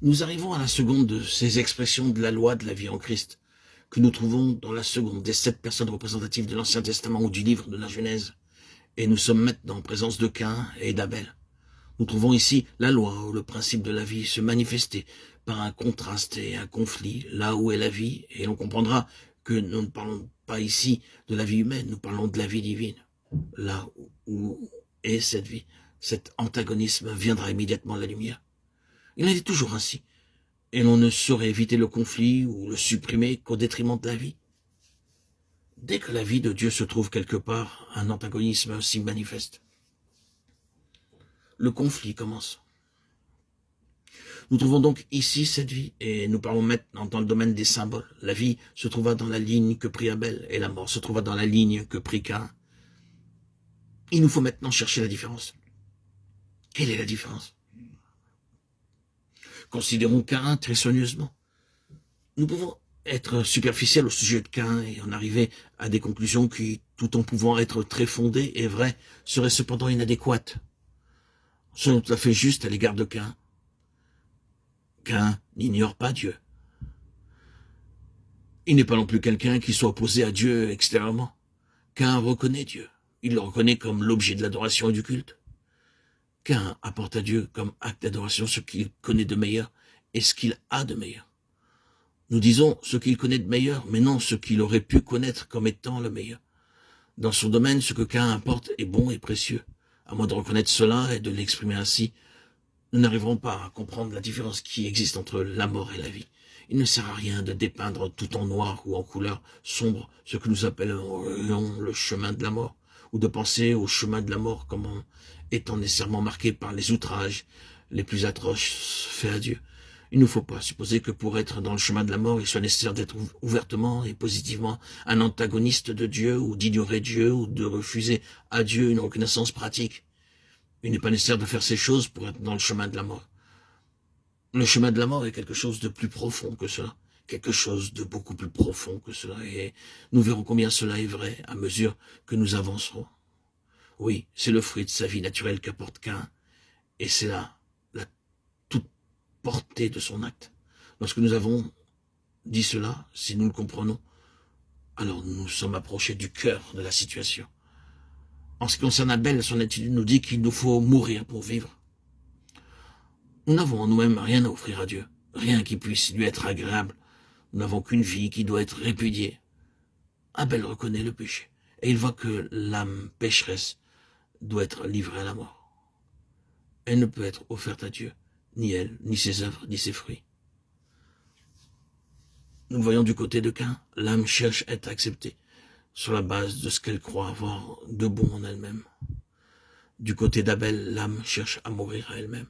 Nous arrivons à la seconde de ces expressions de la loi de la vie en Christ, que nous trouvons dans la seconde des 7 personnes représentatives de l'Ancien Testament ou du livre de la Genèse. Et nous sommes maintenant en présence de Caïn et d'Abel. Nous trouvons ici la loi ou le principe de la vie se manifester par un contraste et un conflit, là où est la vie, et on comprendra que nous ne parlons pas ici de la vie humaine, nous parlons de la vie divine. Là où est cette vie, cet antagonisme viendra immédiatement à la lumière. Il en est toujours ainsi, et l'on ne saurait éviter le conflit ou le supprimer qu'au détriment de la vie. Dès que la vie de Dieu se trouve quelque part, un antagonisme s'y manifeste. Le conflit commence. Nous trouvons donc ici cette vie, et nous parlons maintenant dans le domaine des symboles. La vie se trouva dans la ligne que prit Abel, et la mort se trouva dans la ligne que prit Caïn. Il nous faut maintenant chercher la différence. Quelle est la différence? Considérons Caïn très soigneusement. Nous pouvons être superficiels au sujet de Caïn et en arriver à des conclusions qui, tout en pouvant être très fondées et vraies, seraient cependant inadéquates. Soyons tout à fait justes à l'égard de Caïn. Caïn n'ignore pas Dieu. Il n'est pas non plus quelqu'un qui soit opposé à Dieu extérieurement. Caïn reconnaît Dieu. Il le reconnaît comme l'objet de l'adoration et du culte. Caïn apporte à Dieu comme acte d'adoration ce qu'il connaît de meilleur et ce qu'il a de meilleur. Nous disons ce qu'il connaît de meilleur, mais non ce qu'il aurait pu connaître comme étant le meilleur. Dans son domaine, ce que Caïn apporte est bon et précieux. À moins de reconnaître cela et de l'exprimer ainsi, nous n'arriverons pas à comprendre la différence qui existe entre la mort et la vie. Il ne sert à rien de dépeindre tout en noir ou en couleur sombre ce que nous appelons le chemin de la mort, ou de penser au chemin de la mort comme étant nécessairement marqué par les outrages les plus atroces faits à Dieu. Il ne faut pas supposer que pour être dans le chemin de la mort, il soit nécessaire d'être ouvertement et positivement un antagoniste de Dieu, ou d'ignorer Dieu, ou de refuser à Dieu une reconnaissance pratique. Il n'est pas nécessaire de faire ces choses pour être dans le chemin de la mort. Le chemin de la mort est quelque chose de plus profond que cela, quelque chose de beaucoup plus profond que cela, et nous verrons combien cela est vrai à mesure que nous avancerons. Oui, c'est le fruit de sa vie naturelle qu'apporte Caïn, et c'est là la toute portée de son acte. Lorsque nous avons dit cela, si nous le comprenons, alors nous sommes approchés du cœur de la situation. En ce qui concerne Abel, son attitude nous dit qu'il nous faut mourir pour vivre. Nous n'avons en nous-mêmes rien à offrir à Dieu, rien qui puisse lui être agréable. Nous n'avons qu'une vie qui doit être répudiée. Abel reconnaît le péché, et il voit que l'âme pécheresse doit être livrée à la mort. Elle ne peut être offerte à Dieu, ni elle, ni ses œuvres, ni ses fruits. Nous le voyons du côté de Caïn, l'âme cherche à être acceptée, sur la base de ce qu'elle croit avoir de bon en elle-même. Du côté d'Abel, l'âme cherche à mourir à elle-même.